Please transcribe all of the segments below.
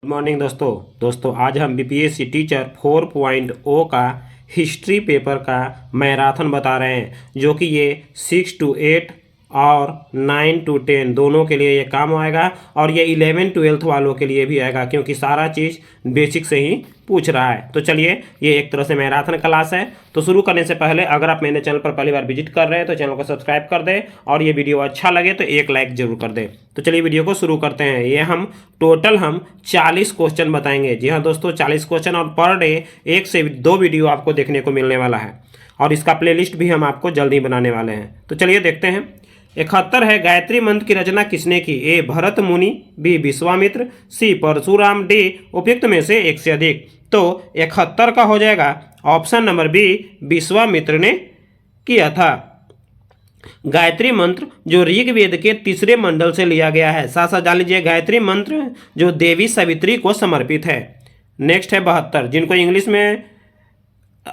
Good morning दोस्तों आज हम बीपीएससी टीचर 4.0 का हिस्ट्री पेपर का मैराथन बता रहे हैं जो कि ये 6 to 8 और 9 to 10 दोनों के लिए ये काम आएगा और ये 11-12 वालों के लिए भी आएगा क्योंकि सारा चीज़ बेसिक से ही पूछ रहा है। तो चलिए ये एक तरह से मैराथन क्लास है। तो शुरू करने से पहले अगर आप मेरे चैनल पर पहली बार विजिट कर रहे हैं तो चैनल को सब्सक्राइब कर दें और ये वीडियो अच्छा लगे तो एक लाइक जरूर कर दें। तो चलिए वीडियो को शुरू करते हैं। ये हम टोटल 40 क्वेश्चन बताएंगे। जी हाँ दोस्तों, 40 क्वेश्चन और पर डे 1 से 2 वीडियो आपको देखने को मिलने वाला है और इसका प्लेलिस्ट भी हम आपको जल्दी बनाने वाले हैं। तो चलिए देखते हैं। 71 है, गायत्री मंत्र की रचना किसने की? ए भरत मुनि, बी विश्वामित्र, सी परशुराम, डी उपयुक्त में से एक से अधिक। तो 71 का हो जाएगा ऑप्शन नंबर बी, विश्वामित्र ने किया था। गायत्री मंत्र जो ऋग्वेद के तीसरे मंडल से लिया गया है। साथ साथ जान लीजिए गायत्री मंत्र जो देवी सावित्री को समर्पित है। नेक्स्ट है 72, जिनको इंग्लिश में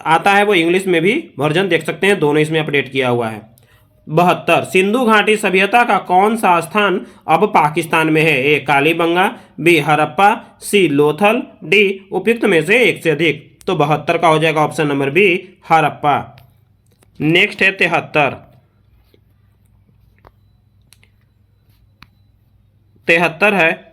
आता है वो इंग्लिश में भी वर्जन देख सकते हैं, दोनों इसमें अपडेट किया हुआ है। 72, सिंधु घाटी सभ्यता का कौन सा स्थान अब पाकिस्तान में है? ए कालीबंगा, बी हड़प्पा, सी लोथल, डी उपयुक्त में से एक से अधिक। तो 72 का हो जाएगा option number B, Harappa. Next है 73। 73 है,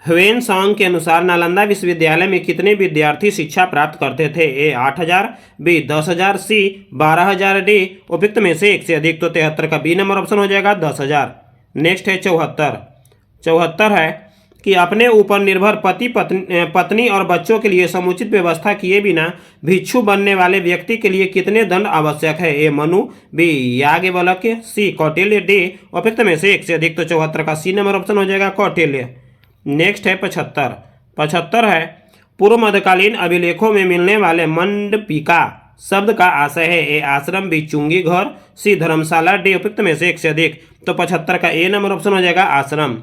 ह्वेन सांग के अनुसार नालंदा विश्वविद्यालय में कितने विद्यार्थी शिक्षा प्राप्त करते थे? ए 8000, बी 10,000, सी 12,000, डी उपयुक्त में से एक से अधिक। तो 73 का बी नंबर ऑप्शन हो जाएगा 10,000। नेक्स्ट है 74। 74 है कि अपने ऊपर निर्भर पत्नी और बच्चों के लिए समुचित व्यवस्था किए बिना भिक्षु बनने वाले व्यक्ति के लिए कितने दंड आवश्यक है? ए मनु, बी याज्ञवल्क्य, सी कौटिल्य, डी उपयुक्त में से एक से अधिक। तो 74 का सी नंबर ऑप्शन हो जाएगा कौटिल्य। नेक्स्ट है 75। 75 है, पूर्व मध्यकालीन अभिलेखों में मिलने वाले मंडपिका शब्द का आशय है? ए आश्रम, बी चुंगी घर, सी धर्मशाला, डी उपयुक्त में से एक से अधिक। तो 75 का ए नंबर ऑप्शन हो जाएगा आश्रम।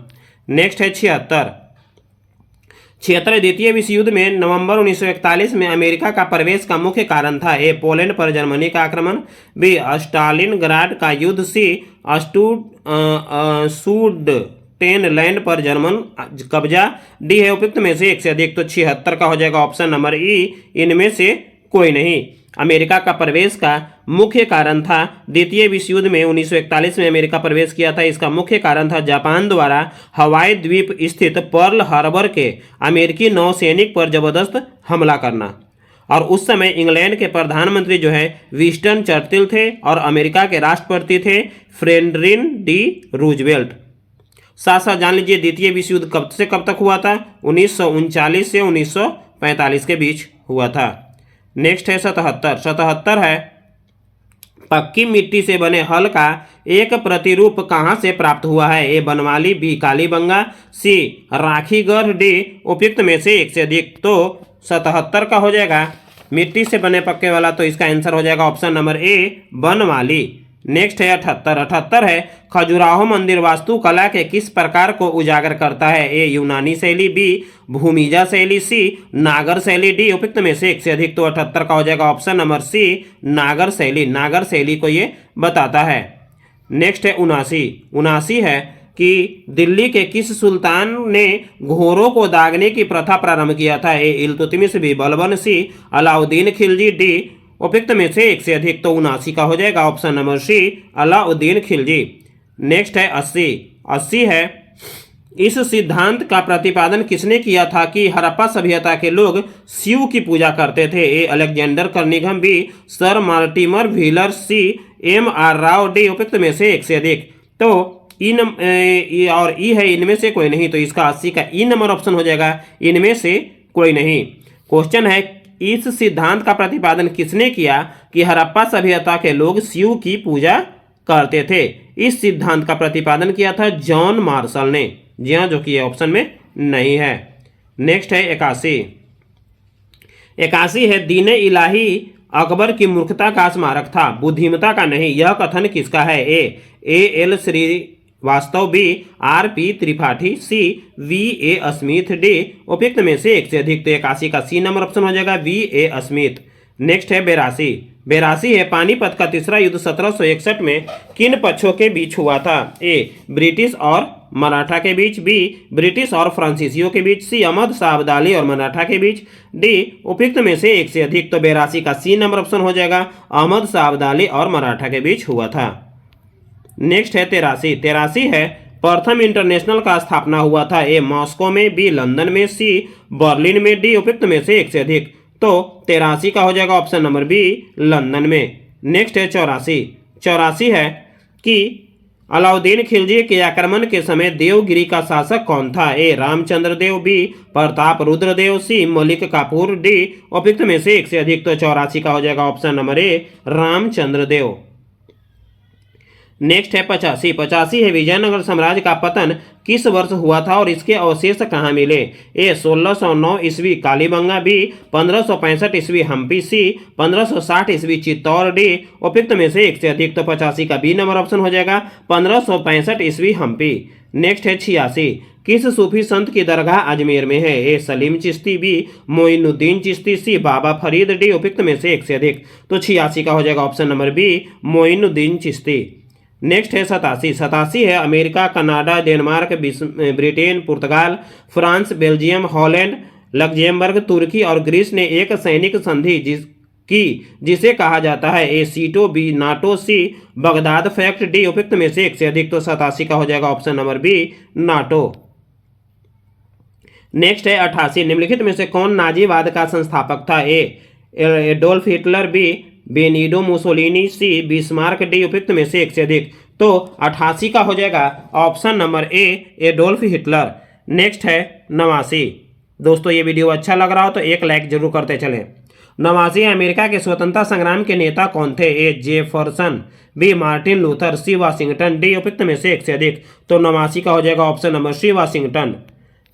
नेक्स्ट है 76। 76 द्वितीय विश्व युद्ध में नवंबर 1941 में अमेरिका का प्रवेश का मुख्य कारण था? ए पोलैंड पर जर्मनी का आक्रमण, बी स्टालिनग्राड का युद्ध, सी सूडेनलैंड पर जर्मन कब्जा, डी है उपयुक्त में से एक से अधिक। तो 76 का हो जाएगा ऑप्शन नंबर ई, इनमें से कोई नहीं। अमेरिका का प्रवेश का मुख्य कारण था, द्वितीय विश्व युद्ध में 1941 में अमेरिका प्रवेश किया था। इसका मुख्य कारण था जापान द्वारा हवाई द्वीप स्थित पर्ल हार्बर के अमेरिकी नौसैनिक पर जबरदस्त हमला करना। और उस समय इंग्लैंड के प्रधानमंत्री जो है विंस्टन चर्चिल थे और अमेरिका के राष्ट्रपति थे फ्रेडरिक डी रूजवेल्ट। साथ साथ जान लीजिए द्वितीय विश्व युद्ध कब से कब तक हुआ था? 1939 से 1945 के बीच हुआ था। नेक्स्ट है 77। 77 है, पक्की मिट्टी से बने हल का एक प्रतिरूप कहाँ से प्राप्त हुआ है? ए बनवाली, बी कालीबंगा, सी राखीगढ़, डी उपयुक्त में से एक से अधिक। तो 77 का हो जाएगा मिट्टी से बने पक्के वाला, तो इसका आंसर हो जाएगा ऑप्शन नंबर ए बनवाली। नेक्स्ट है 78। 78 है, खजुराहो मंदिर वास्तुकला के किस प्रकार को उजागर करता है? ए यूनानी शैली, बी भूमिजा शैली, सी नागर शैली, डी उपयुक्त में से एक से अधिक। तो 78 का हो जाएगा ऑप्शन नंबर सी नागर शैली। नागर शैली को ये बताता है। नेक्स्ट है 79। 79 है कि दिल्ली के किस सुल्तान ने घोड़ों को दागने की प्रथा प्रारंभ किया था? ए इल्तुतमिश, बी बलबन, सी अलाउद्दीन खिलजी, डी उपयुक्त में से एक से अधिक। तो 79 का हो जाएगा option number C Alauddin Khilji. Next है 80। 80 है, इस सिद्धांत का प्रतिपादन किसने किया था कि हड़प्पा सभ्यता के लोग शिव की पूजा करते थे? ए अलेक्जेंडर कर्निघन, B sir Mortimer Wheeler, C M.R. Rao, D उपयुक्त में से एक से अधिक। तो और ई है इनमें से कोई नहीं, तो इसका 80 का ई नंबर ऑप्शन हो जाएगा इनमें से कोई नहीं। क्वेश्चन है, इस सिद्धांत का प्रतिपादन किसने किया कि हड़प्पा सभ्यता के लोग शिव की पूजा करते थे? इस सिद्धांत का प्रतिपादन किया था जॉन मार्शल ने। जी हाँ, जो कि ये ऑप्शन में नहीं है। नेक्स्ट है 81। 81 है, दीन इलाही अकबर की मूर्खता का स्मारक था, बुद्धिमता का नहीं। यह कथन किसका है? A L Srivastava, B R.P. Tripathi, C V.A. Smith, D उपयुक्त में से एक से अधिक। तो 81 का सी नंबर ऑप्शन हो जाएगा V.A. स्मिथ। नेक्स्ट है 82। 82 है, पानीपत का तीसरा युद्ध 1761 में किन पक्षों के बीच हुआ था? ए ब्रिटिश और मराठा के बीच, बी ब्रिटिश और फ्रांसीसियों के बीच, सी अहमद शाह अब्दाली और मराठा के बीच, डी उपयुक्त में से एक से अधिक। तो 82 का सी नंबर ऑप्शन हो जाएगा, अहमद शाह अब्दाली और मराठा के बीच हुआ था। नेक्स्ट है 83 है प्रथम इंटरनेशनल का स्थापना हुआ था, ए मॉस्को में, बी लंदन में, सी बर्लिन में, डी उपयुक्त में से एक से अधिक। तो 83 का हो जाएगा ऑप्शन नंबर बी लंदन में। नेक्स्ट है 84 है कि अलाउद्दीन खिलजी के आक्रमण के समय देवगिरी का शासक कौन था, ए रामचंद्र देव, बी प्रताप रुद्र देव, सी मलिक काफूर, डी उपयुक्त में से एक से अधिक। तो 84 का हो जाएगा option number A Ramachandra Dev. Next है 85 है विजयनगर साम्राज्य का पतन किस वर्ष हुआ था और इसके अवशेष कहाँ मिले, ए 1609 ईस्वी कालीबंगा, बी 1565 ईस्वी हम्पी, सी 1560 ईस्वी चित्तौड़, डी उपयुक्त में से एक से अधिक। तो 85 का बी नंबर ऑप्शन हो जाएगा 1565 ईस्वी हम्पी। नेक्स्ट है 86 किस सूफी संत की दरगाह अजमेर में है, ए सलीम चिश्ती, बी मोइनुद्दीन चिश्ती, सी बाबा फरीद, डी उपयुक्त में से एक से अधिक। तो 86 का हो जाएगा option number B Moinuddin Chishti. Next है 87 है America, Canada, Denmark, Britain, Portugal, France, Belgium, Holland, Luxembourg, तुर्की और ग्रीस ने एक सैनिक संधि जिसे कहा जाता है, ए सीटो, बी नाटो, सी बगदाद फैक्ट, डी उपयुक्त में से एक से अधिक। तो 87 का हो जाएगा option number B NATO. Next है 88 निम्नलिखित में से कौन नाजीवाद का संस्थापक था, ए एडोल्फ हिटलर, बी बेनिडो मुसोलिनी, सी बिस्मार्क, डी उपयुक्त में से एक से अधिक। तो 88 का हो जाएगा ऑप्शन नंबर ए एडोल्फ हिटलर। नेक्स्ट है 89। दोस्तों ये वीडियो अच्छा लग रहा हो तो एक लाइक जरूर करते चलें। 89 अमेरिका के स्वतंत्रता संग्राम के नेता कौन थे, ए जेफरसन, बी मार्टिन लूथर, सी वाशिंगटन, डी उपयुक्त में से एक से अधिक। तो 89 का हो जाएगा option number C Washington.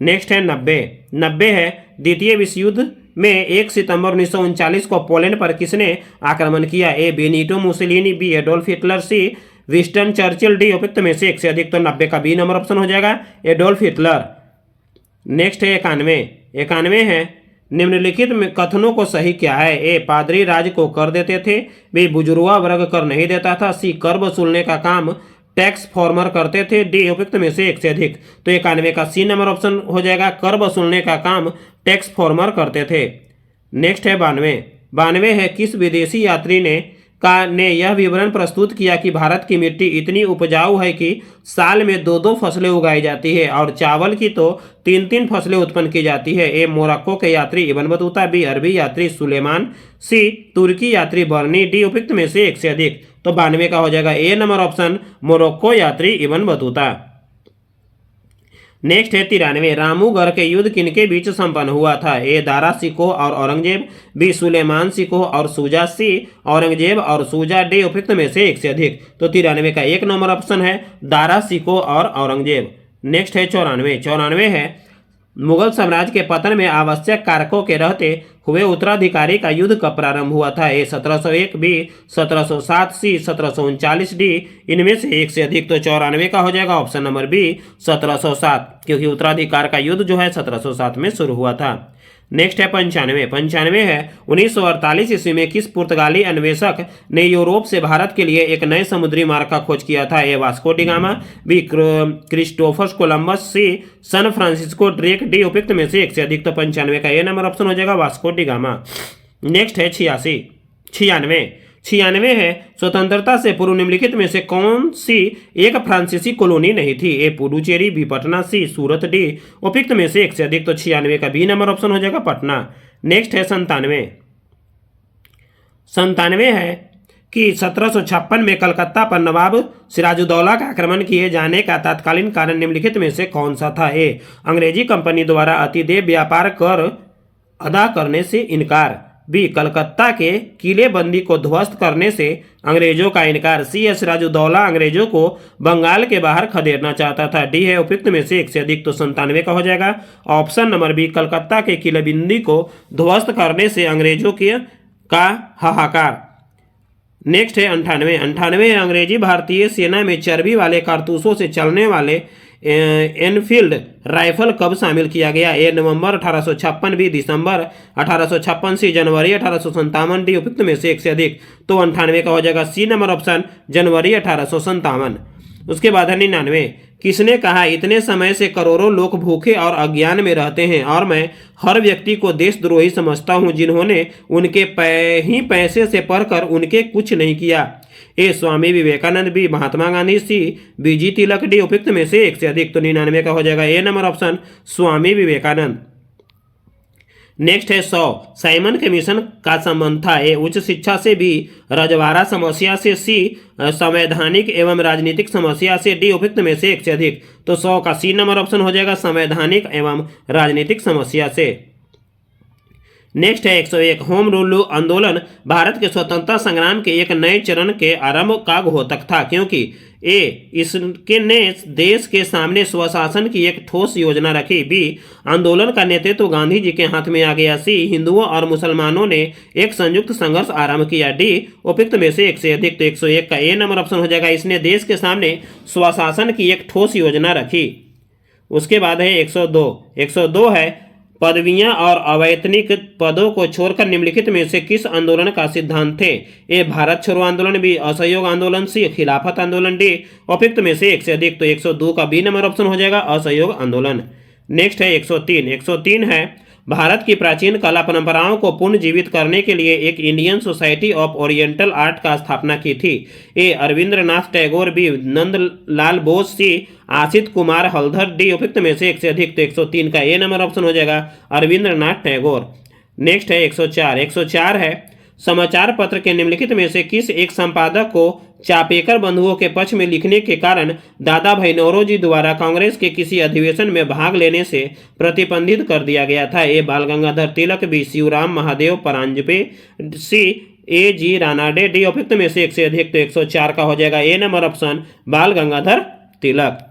Next है 90 है द्वितीय विश्व युद्ध में 1 सितंबर 1939 को पोलैंड पर किसने आक्रमण किया, A Benito Mussolini, B Adolf Hitler, C Winston Churchill, D उपयुक्त में से एक से अधिक। तो 90 का बी नंबर ऑप्शन हो जाएगा एडोल्फ हिटलर। नेक्स्ट है 91 है निम्नलिखित में कथनों को सही क्या है, ए पादरी राज को कर देते थे, बी बुजुर्गा वर्ग कर नहीं देता था, सी कर वसूलने का काम टैक्स फॉर्मर करते थे, डी उपयुक्त में से एक से अधिक। तो 91 का सी नंबर ऑप्शन हो जाएगा कर वसूलने का काम टैक्स फॉर्मर करते थे। नेक्स्ट है 92 है किस विदेशी यात्री ने यह विवरण प्रस्तुत किया कि भारत की मिट्टी इतनी उपजाऊ है कि साल में 2 फसलें उगाई जाती है और चावल की तो 3 फसलें उत्पन्न की जाती है, ए मोरक्को के यात्री इब्न बतूता, बी अरबी यात्री सुलेमान, सी तुर्की यात्री बर्नी, डी उपयुक्त में से एक से अधिक। तो 92 का हो जाएगा ए नंबर ऑप्शन मोरक्को यात्री इब्न बतूता। नेक्स्ट है 93 रामूगढ़ के युद्ध किनके बीच संपन्न हुआ था, ए दारा सिकोह और औरंगजेब, बी सुलेमान सिकोह और सूजा, सी औरंगजेब और सूजा, डी उपयुक्त में से एक से अधिक। तो 93 का एक नंबर ऑप्शन है दारा सिकोह और औरंगजेब। नेक्स्ट है 94 है मुगल साम्राज्य के पतन में आवश्यक कारकों के रहते हुए उत्तराधिकारी का युद्ध कब प्रारंभ हुआ था, ए 1701, बी 1707, सी 1739, डी इनमें से एक से अधिक। तो 94 का हो जाएगा ऑप्शन नंबर बी 1707 क्योंकि उत्तराधिकार का युद्ध जो है 1707 में शुरू हुआ था। नेक्स्ट है 95 है 1948 ईस्वी में किस पुर्तगाली अन्वेषक ने यूरोप से भारत के लिए एक नए समुद्री मार्ग का खोज किया था, A Vasco da Gama, B Christopher Columbus, C sir Francisco Drake, D उपयुक्त में से एक से अधिक। तो 95 का ए नंबर ऑप्शन हो जाएगा वास्को डी गामा। नेक्स्ट है 96 है स्वतंत्रता से पूर्व निम्नलिखित में से कौन सी एक फ्रांसीसी कॉलोनी नहीं थी, ए पुडुचेरी, बी पटना, सी सूरत, डी उपयुक्त में से एक से अधिक। तो 96 का बी नंबर ऑप्शन हो जाएगा पटना। नेक्स्ट है 97 है कि 1756 में कलकत्ता पर नवाब सिराजुद्दौला का आक्रमण किए जाने का तत्कालीन कारण निम्नलिखित में से कौन सा था, ए अंग्रेजी कंपनी द्वारा अतिदेय व्यापार कर अदा करने से इनकार, बी कलकत्ता के किलेबंदी को ध्वस्त करने से अंग्रेजों का इनकार, सी सिराजुद्दौला अंग्रेजों को बंगाल के बाहर खदेड़ना चाहता था, डी है उपयुक्त में से एक से अधिक। तो 97 का हो जाएगा ऑप्शन नंबर बी कलकत्ता के किलेबंदी को ध्वस्त करने से अंग्रेजों का हाहाकार। नेक्स्ट है 98 अंग्रेजी भारतीय सेना में चर्बी वाले कारतूसों से चलने वाले एनफील्ड राइफल कब शामिल किया गया, ए नवंबर 1856, बी दिसंबर 1856, सी जनवरी 1857, डी उपयुक्त में से एक से अधिक। तो 98 का हो जाएगा सी नंबर ऑप्शन जनवरी 1857। उसके बाद है 99 किसने कहा, इतने समय से करोड़ों लोग भूखे और अज्ञान में रहते हैं और मैं हर व्यक्ति को देशद्रोही समझता हूं जिन्होंने उनके पैसे से पढ़कर उनके कुछ नहीं किया। ए स्वामी विवेकानंद, बी महात्मा गांधी, सी बीजी तिलक, डी उपयुक्त में से एक से अधिक। तो 99 का हो जाएगा ए number option Swami Vivekananda. Next है 100, साइमन कमीशन का संबंध था। ए उच्च शिक्षा से, बी रजवाड़ा समस्या से, सी संवैधानिक एवं राजनीतिक समस्या से, डी उपयुक्त में से एक से अधिक। तो 100 का सी नंबर ऑप्शन हो जाएगा संवैधानिक एवं राजनीतिक समस्या से। नेक्स्ट है 101, होम रूल आंदोलन भारत के स्वतंत्रता संग्राम के एक नए चरण के आरंभ का घोतक था क्योंकि ए इसके ने देश के सामने स्वशासन की एक ठोस योजना रखी, बी आंदोलन का नेतृत्व गांधी जी के हाथ में आ गया, सी हिंदुओं और मुसलमानों ने एक संयुक्त संघर्ष आरंभ किया, डी उपयुक्त में से एक से अधिक। तो 101 का ए नंबर ऑप्शन हो जाएगा इसने देश के सामने स्वशासन की एक ठोस योजना रखी। उसके बाद है 102 है पदवियां और अवैतनिक पदों को छोड़कर निम्नलिखित में से किस आंदोलन का सिद्धांत थे। ए भारत छोड़ो आंदोलन, बी असहयोग आंदोलन, सी खिलाफत आंदोलन, डी उपयुक्त में से एक से अधिक। तो 102 का बी नंबर ऑप्शन हो जाएगा असहयोग आंदोलन। नेक्स्ट है 103 है भारत की प्राचीन कला परंपराओं को पुनर्जीवित करने के लिए एक Indian society of oriental art का स्थापना की थी। ए अरविंद्रनाथ टैगोर, बी नंदलाल बोस, सी आशित कुमार हल्दर, डी उपयुक्त में से एक से अधिक। तो 103 का ए नंबर ऑप्शन हो जाएगा अरविंद्रनाथ टैगोर। नेक्स्ट है 104 है समाचार पत्र के निम्नलिखित में से किस एक संपादक को चापेकर बंधुओं के पक्ष में लिखने के कारण दादा भाई नौरोजी द्वारा कांग्रेस के किसी अधिवेशन में भाग लेने से प्रतिबंधित कर दिया गया था। ए बाल गंगाधर तिलक, बी शिवराम महादेव परांजपे, सी ए जी रानाडे, डी उपयुक्त में से एक से अधिक। तो 104 का हो जाएगा ए नंबर ऑप्शन बाल गंगाधर तिलक।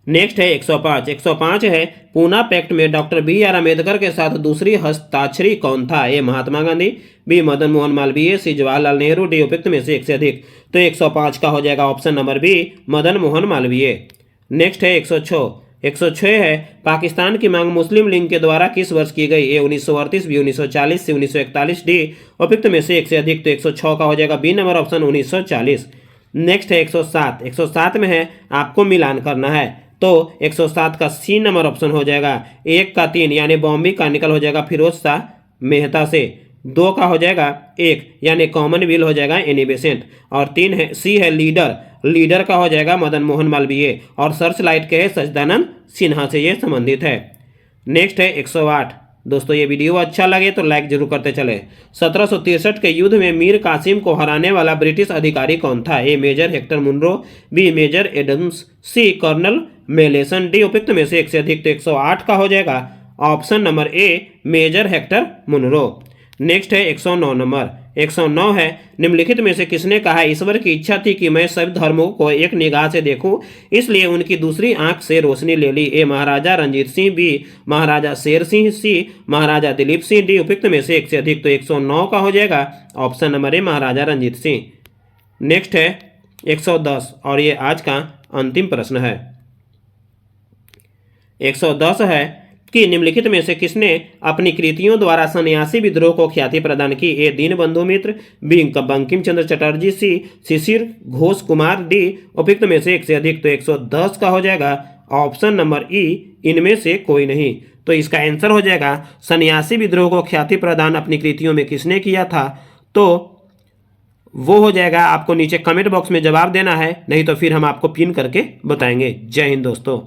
नेक्स्ट है 105 है पूना पैक्ट में डॉक्टर बी आर अम्बेडकर के साथ दूसरी हस्ताक्षरी कौन था। ए महात्मा गांधी, बी मदन मोहन मालवीय, सी जवाहरलाल नेहरू, डी उपयुक्त में से एक से अधिक। तो 105 का हो जाएगा option number B Madan Mohan Malaviya. Next है 106 है पाकिस्तान की मांग मुस्लिम लीग के द्वारा किस वर्ष की गई। ए 1938, बी 1940, सी 1941, डी उपयुक्त में से एक से अधिक। तो 106 का हो जाएगा बी नंबर ऑप्शन 1940। नेक्स्ट है 107 में है आपको मिलान करना है तो 107 का सी नंबर ऑप्शन हो जाएगा। 1 का 3 यानी बॉम्बे का निकल हो जाएगा फिरोज शाह मेहता से, 2 का हो जाएगा 1 यानी कॉमनवेल्थ हो जाएगा एनी बेसेंट, और 3 है सी है लीडर का हो जाएगा मदन मोहन मालवीय, और सर्च लाइट के है सच्चिदानंद सिन्हा से ये संबंधित है। नेक्स्ट है 108। दोस्तों ये वीडियो अच्छा लगे तो लाइक जरूर करते चले। 1763 के युद्ध में मीर कासिम को हराने वाला ब्रिटिश अधिकारी कौन था। A major Hector Munro, B Major Adams, C Colonel Malleson, D उपयुक्त में से एक से अधिक। तो 108 का हो जाएगा option number A major Hector Munro. Next है 109 नंबर। 109 है निम्नलिखित में से किसने कहा ईश्वर की इच्छा थी कि मैं सभी धर्मों को एक निगाह से देखूं, इसलिए उनकी दूसरी आंख से रोशनी ले ली। ए महाराजा रंजीत सिंह, बी महाराजा शेर सिंह, सी महाराजा दिलीप सिंह, डी उपयुक्त में से एक से अधिक। तो 109 का हो जाएगा option number A Maharaja Ranjit Singh. Next है 110 और ये आज का अंतिम प्रश्न है। 110 है कि निम्नलिखित में से किसने अपनी कृतियों द्वारा सन्यासी विद्रोह को ख्याति प्रदान की। ए दीनबंधु मित्र, बी बंकिम चंद्र चटर्जी, सी शिशिर घोष कुमार, डी उपयुक्त में से एक से अधिक। तो 110 का हो जाएगा ऑप्शन नंबर ई इनमें से कोई नहीं। तो इसका आंसर हो जाएगा सन्यासी विद्रोह को ख्याति प्रदान अपनी कृतियों में किसने किया था, तो वो हो जाएगा आपको नीचे कमेंट बॉक्स में जवाब देना है, नहीं तो फिर हम आपको पिन करके बताएंगे। जय हिंद दोस्तों।